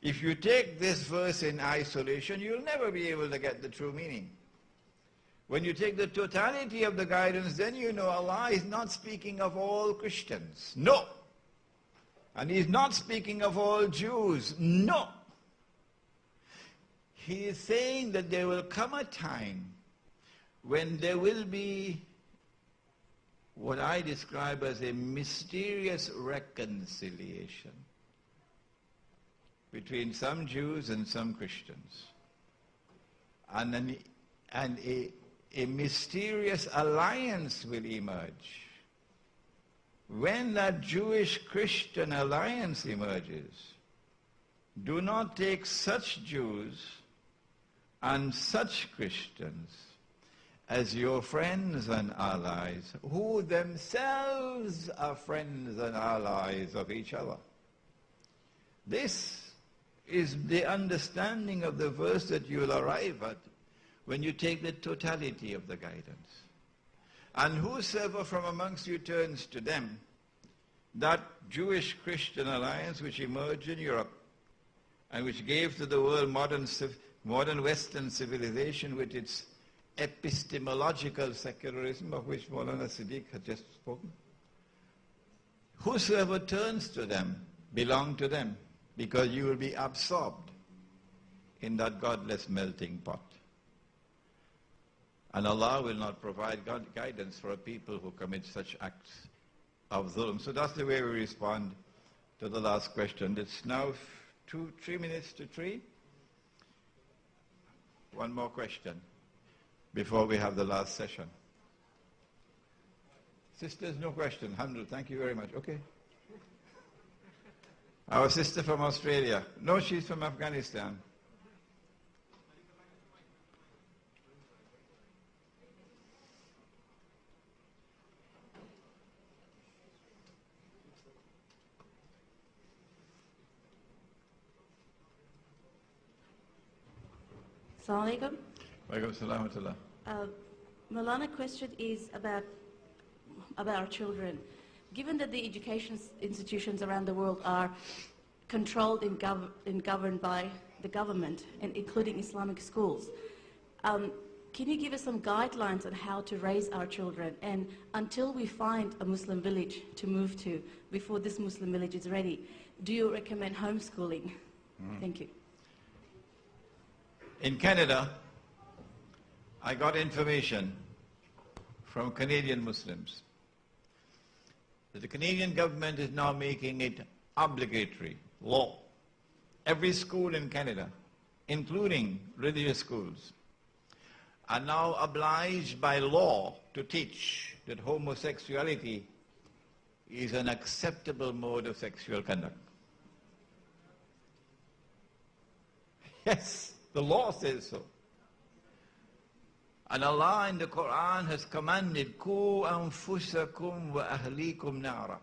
If you take this verse in isolation, you'll never be able to get the true meaning. When you take the totality of the guidance, then you know Allah is not speaking of all Christians. No. And He's not speaking of all Jews. No. He is saying that there will come a time when there will be what I describe as a mysterious reconciliation between some Jews and some Christians. And a mysterious alliance will emerge. When that Jewish-Christian alliance emerges, do not take such Jews and such Christians as your friends and allies, who themselves are friends and allies of each other. This is the understanding of the verse that you'll arrive at when you take the totality of the guidance. And whosoever from amongst you turns to them, that Jewish-Christian alliance which emerged in Europe and which gave to the world modern Western civilization with its epistemological secularism, of which Maulana Siddiq had just spoken. Whosoever turns to them, belong to them, because you will be absorbed in that godless melting pot. And Allah will not provide guidance for a people who commit such acts of dhulm. So that's the way we respond to the last question. It's now 3 minutes to 3. One more question before we have the last session. Sisters, no question. Alhamdulillah, thank you very much. Okay. Our sister from Australia. No, she's from Afghanistan. Assalamu alaikum. Malana, question is about our children. Given that the education institutions around the world are controlled and governed by the government, and including Islamic schools, can you give us some guidelines on how to raise our children? And until we find a Muslim village to move to, before this Muslim village is ready, do you recommend homeschooling? Thank you. In Canada, I got information from Canadian Muslims that the Canadian government is now making it obligatory law. Every school in Canada, including religious schools, are now obliged by law to teach that homosexuality is an acceptable mode of sexual conduct. Yes, the law says so. And Allah in the Qur'an has commanded, Ku anfusakum wa ahlikum nara.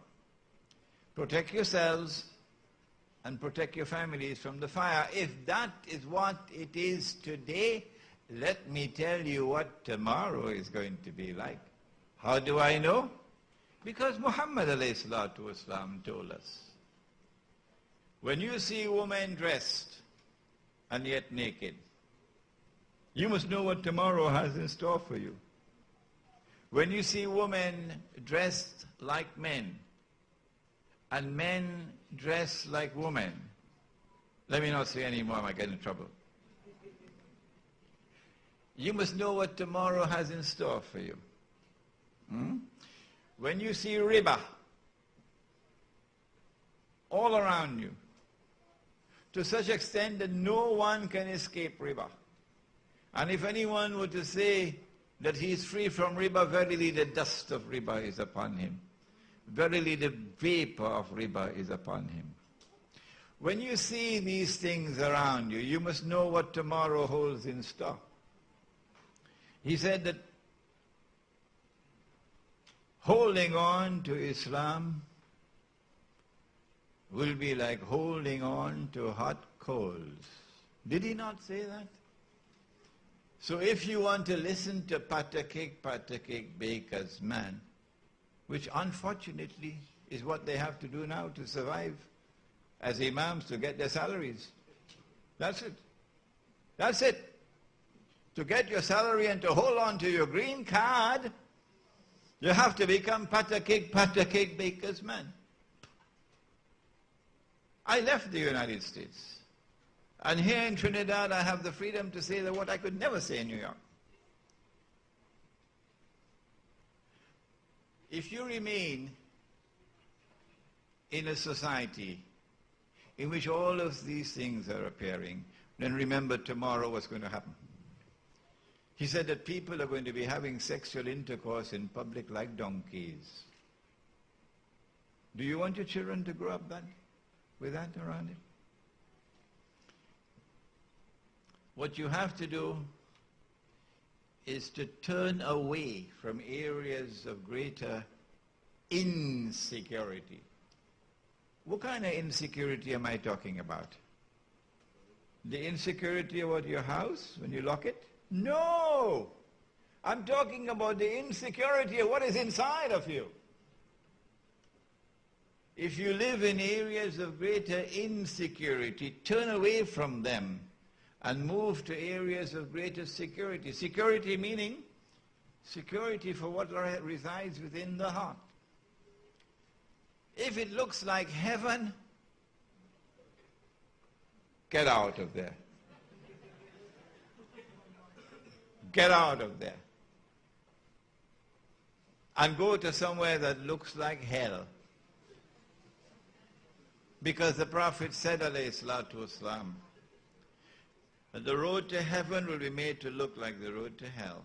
Protect yourselves and protect your families from the fire. If that is what it is today, let me tell you what tomorrow is going to be like. How do I know? Because Muhammad alayhi salatu wasalam told us. When you see women dressed and yet naked, you must know what tomorrow has in store for you. When you see women dressed like men and men dressed like women, let me not say any more, I might get in trouble. You must know what tomorrow has in store for you. When you see riba all around you, to such extent that no one can escape riba. And if anyone were to say that he is free from riba, verily the dust of riba is upon him. Verily the vapor of riba is upon him. When you see these things around you, you must know what tomorrow holds in store. He said that holding on to Islam will be like holding on to hot coals. Did he not say that? So if you want to listen to patter cake baker's man, which unfortunately is what they have to do now to survive as imams, to get their salaries. That's it. That's it. To get your salary and to hold on to your green card, you have to become cake baker's man. I left the United States. And here in Trinidad, I have the freedom to say that what I could never say in New York. If you remain in a society in which all of these things are appearing, then remember tomorrow what's going to happen. He said that people are going to be having sexual intercourse in public like donkeys. Do you want your children to grow up with that around it? What you have to do is to turn away from areas of greater insecurity. What kind of insecurity am I talking about? The insecurity about your house when you lock it? No! I'm talking about the insecurity of what is inside of you. If you live in areas of greater insecurity, turn away from them and move to areas of greater security. Security meaning security for what resides within the heart. If it looks like heaven, get out of there. Get out of there. And go to somewhere that looks like hell. Because the Prophet said, alayhi salatu wasalam, that the road to heaven will be made to look like the road to hell.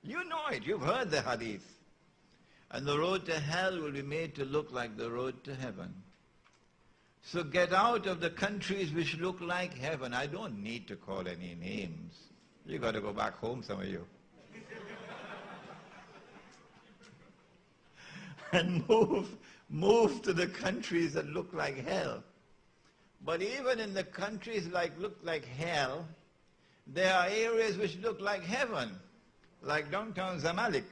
You know it, you've heard the hadith. And the road to hell will be made to look like the road to heaven. So get out of the countries which look like heaven. I don't need to call any names. You got to go back home, some of you. And move to the countries that look like hell. But even in the countries look like hell, there are areas which look like heaven, like downtown Zamalek,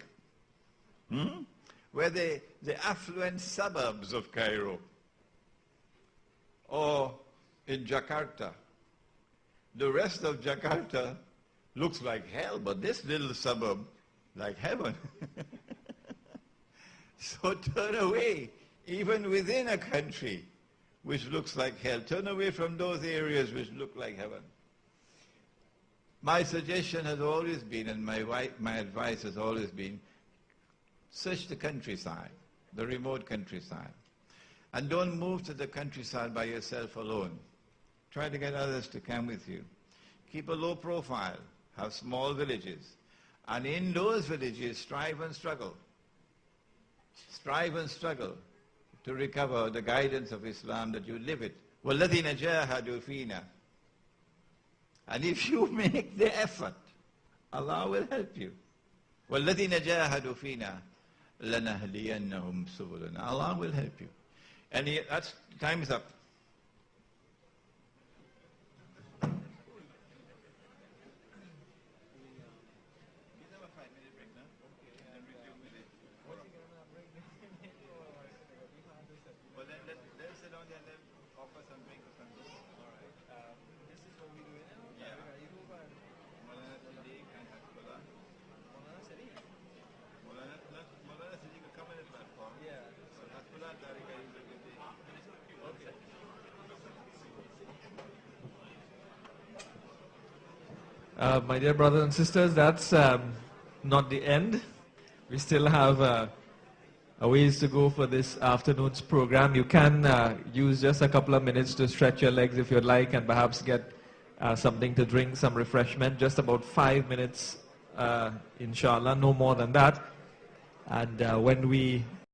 where the affluent suburbs of Cairo, or in Jakarta. The rest of Jakarta looks like hell, but this little suburb, like heaven. So turn away, even within a country which looks like hell. Turn away from those areas which look like heaven. My suggestion has always been, and my advice has always been, search the countryside, the remote countryside. And don't move to the countryside by yourself alone. Try to get others to come with you. Keep a low profile. Have small villages. And in those villages, strive and struggle. Strive and struggle to recover the guidance of Islam, that you live it. وَالَّذِينَ جَاهَدُوا فِينَا. And if you make the effort, Allah will help you. وَالَّذِينَ جَاهَدُوا فِينَا لَنَهْدِيَنَّهُمْ سُبُلَنَا. Allah will help you. And that's, time is up. My dear brothers and sisters, that's not the end. We still have a ways to go for this afternoon's program. You can use just a couple of minutes to stretch your legs if you'd like, and perhaps get something to drink, some refreshment. Just about 5 minutes, inshallah, no more than that. And when we